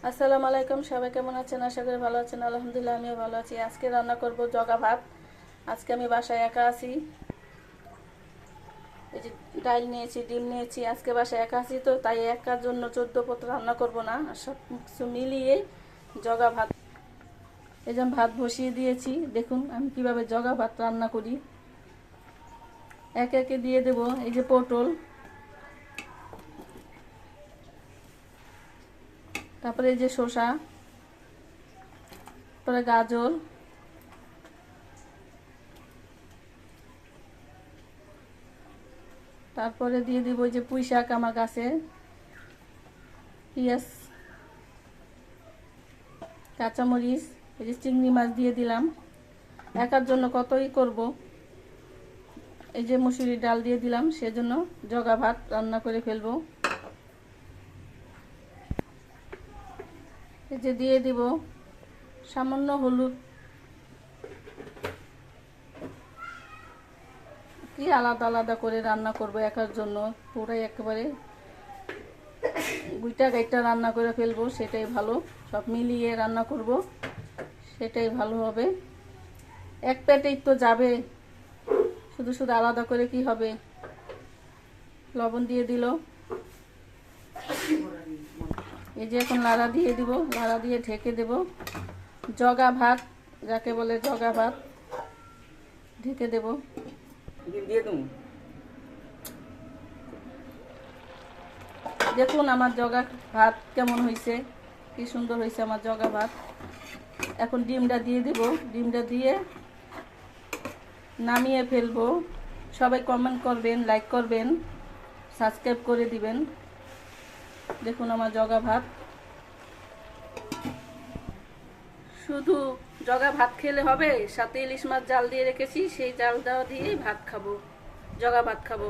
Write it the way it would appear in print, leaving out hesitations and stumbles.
আসসালামু আলাইকুম, সবাই কেমন আছেন? আশা করি ভালো আছেন। আলহামদুলিল্লাহ আমিও ভালো আছি। আজকে রান্না করব জগা ভাত। আজকে আমি বাসায় একা আছি। এই যে ডাল নিয়েছি, ডিম নিয়েছি। আজকে বাসায় একা আছি তো, তাই একার জন্য 14 পদ রান্না করব না, আর সব কিছু মিলিয়ে জগা ভাত। এই যে আমি ভাত বসিয়ে দিয়েছি। দেখুন আমি কিভাবে জগা ভাত রান্না করি। একে একে দিয়ে দেব। এই যে পটল, তারপরে এই যে শসা, তারপরে গাজর, তারপরে দিয়ে দিব যে পুঁই শাক আমার গাছে, পেঁয়াজ, কাঁচামরিচ, এই যে চিংড়ি মাছ দিয়ে দিলাম। একার জন্য কতই করব। এই যে মুসুরির ডাল দিয়ে দিলাম, সেজন্য জগা ভাত রান্না করে ফেলবো। এই যে দিয়ে দিব সামান্য হলুদ। কি আলাদা আলাদা করে রান্না করব একার জন্য, পুরাই একেবারে গুইটা গাইটা রান্না করে ফেলবো, সেটাই ভালো। সব মিলিয়ে রান্না করব, সেটাই ভালো হবে। এক পেটেই তো যাবে, শুধু শুধু আলাদা করে কি হবে। লবণ দিয়ে দিল। এই যে এখন লাড়া দিয়ে দিব, লাড়া দিয়ে ঢেকে দেব। জগা ভাত যাকে বলে, জগা ভাত ঢেকে দেব। দেখুন আমার জগা ভাত কেমন হয়েছে, কি সুন্দর হয়েছে আমার জগা ভাত। এখন ডিমটা দিয়ে দিব। ডিমটা দিয়ে নামিয়ে ফেলবো। সবাই কমেন্ট করবেন, লাইক করবেন, সাবস্ক্রাইব করে দিবেন। দেখুন আমার জগা ভাত। শুধু জগা ভাত খেলে হবে, সাথে ইলিশ মাছ জাল দিয়ে রেখেছি, সেই জালটা দিয়েই ভাত খাবো, জগা ভাত খাবো।